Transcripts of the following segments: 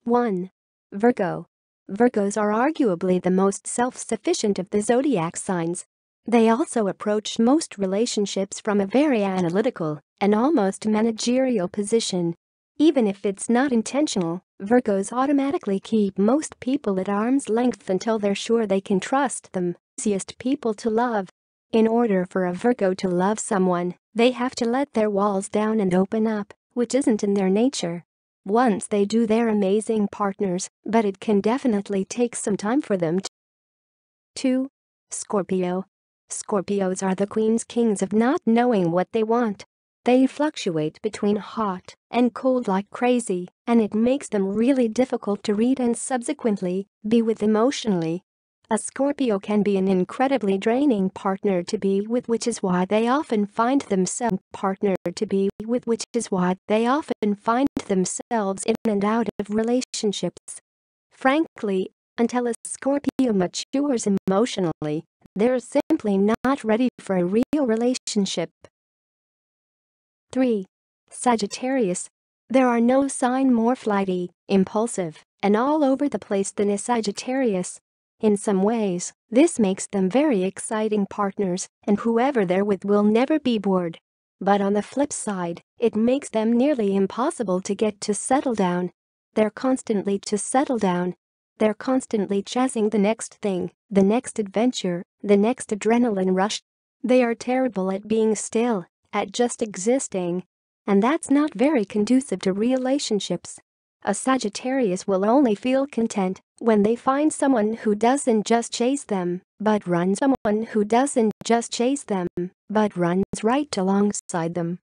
1. Virgo. Virgos are arguably the most self-sufficient of the zodiac signs. They also approach most relationships from a very analytical and almost managerial position. Even if it's not intentional, Virgos automatically keep most people at arm's length until they're sure they can trust them. Easiest people to love. In order for a Virgo to love someone, they have to let their walls down and open up, which isn't in their nature. Once they do, they're amazing partners, but it can definitely take some time for them to. 2. Scorpio. Scorpios are the kings of not knowing what they want. They fluctuate between hot and cold like crazy, and it makes them really difficult to read and subsequently be with emotionally. A Scorpio can be an incredibly draining partner to be with, which is why they often find themselves in and out of relationships. Frankly, until a Scorpio matures emotionally, they're simply not ready for a real relationship. 3. Sagittarius. There are no sign more flighty, impulsive, and all over the place than a Sagittarius. In some ways, this makes them very exciting partners, and whoever they're with will never be bored. But on the flip side, it makes them nearly impossible to get to settle down. They're constantly chasing the next thing, the next adventure, the next adrenaline rush. They are terrible at being still, at just existing. And that's not very conducive to relationships. A Sagittarius will only feel content when they find someone who doesn't just chase them, but runs right alongside them.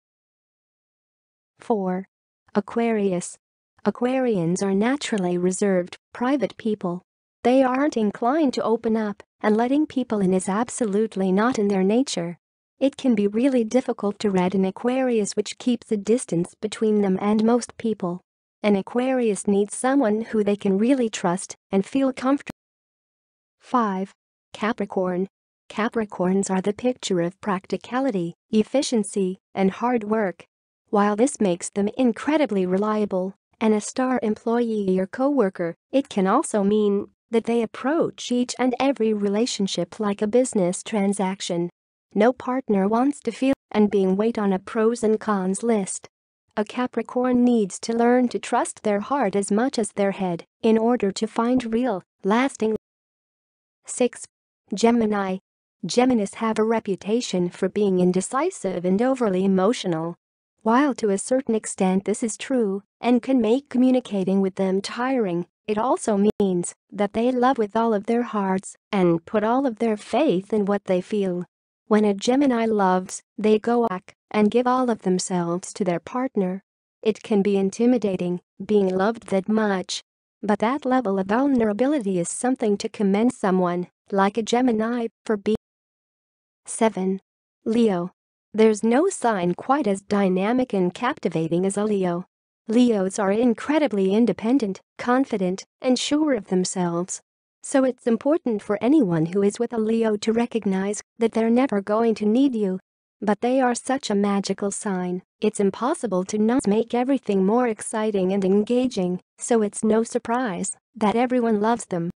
4. Aquarius. Aquarians are naturally reserved, private people. They aren't inclined to open up, and letting people in is absolutely not in their nature. It can be really difficult to read an Aquarius, which keeps a distance between them and most people. An Aquarius needs someone who they can really trust and feel comfortable. 5. Capricorn. Capricorns are the picture of practicality, efficiency, and hard work. While this makes them incredibly reliable and a star employee or coworker, it can also mean that they approach each and every relationship like a business transaction. No partner wants to feel and being weight on a pros and cons list. A Capricorn needs to learn to trust their heart as much as their head in order to find real, lasting. 6. Gemini. Geminis have a reputation for being indecisive and overly emotional. While to a certain extent this is true and can make communicating with them tiring, it also means that they love with all of their hearts and put all of their faith in what they feel. When a Gemini loves, they go back and give all of themselves to their partner. It can be intimidating, being loved that much. But that level of vulnerability is something to commend someone like a Gemini for being. 7. Leo. There's no sign quite as dynamic and captivating as a Leo. Leos are incredibly independent, confident, and sure of themselves. So it's important for anyone who is with a Leo to recognize that they're never going to need you. But they are such a magical sign, it's impossible to not make everything more exciting and engaging, so it's no surprise that everyone loves them.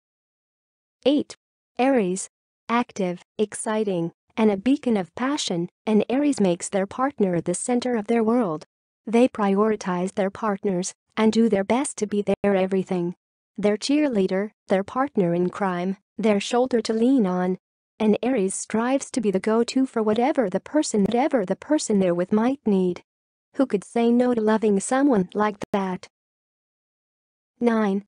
8. Aries. Active, exciting, and a beacon of passion, an Aries makes their partner the center of their world. They prioritize their partners and do their best to be their everything. Their cheerleader, their partner in crime, their shoulder to lean on. An Aries strives to be the go-to for whatever the person they're with might need. Who could say no to loving someone like that? 9.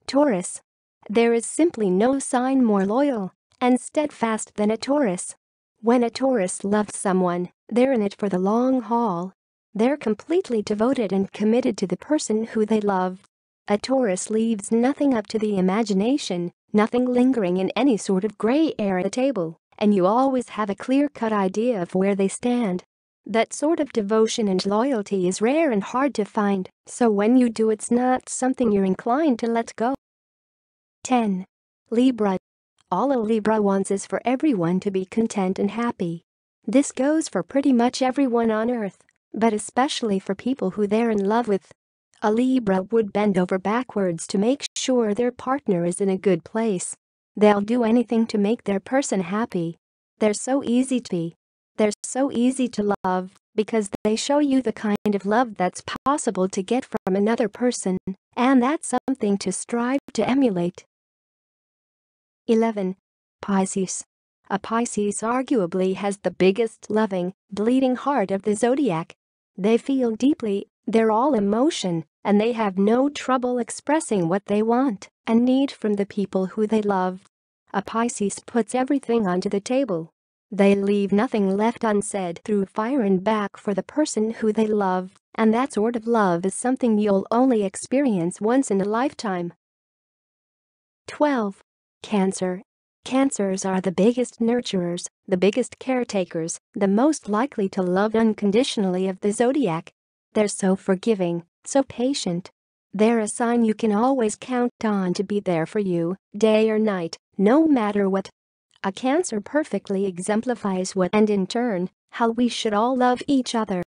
Taurus. There is simply no sign more loyal and steadfast than a Taurus. When a Taurus loves someone, they're in it for the long haul. They're completely devoted and committed to the person who they love. A Taurus leaves nothing up to the imagination, nothing lingering in any sort of gray area table, and you always have a clear-cut idea of where they stand. That sort of devotion and loyalty is rare and hard to find, so when you do, it's not something you're inclined to let go. 10. Libra. All a Libra wants is for everyone to be content and happy. This goes for pretty much everyone on Earth, but especially for people who they're in love with. A Libra would bend over backwards to make sure their partner is in a good place. They'll do anything to make their person happy. They're so easy to be. They're so easy to love because they show you the kind of love that's possible to get from another person, and that's something to strive to emulate. 11. Pisces. A Pisces arguably has the biggest loving, bleeding heart of the zodiac. They feel deeply, they're all emotion, and they have no trouble expressing what they want and need from the people who they love. A Pisces puts everything onto the table. They leave nothing left unsaid through fire and back for the person who they love, and that sort of love is something you'll only experience once in a lifetime. 12. Cancer. Cancers are the biggest nurturers, the biggest caretakers, the most likely to love unconditionally of the zodiac. They're so forgiving, so patient. They're a sign you can always count on to be there for you, day or night, no matter what. A Cancer perfectly exemplifies what and in turn, how we should all love each other.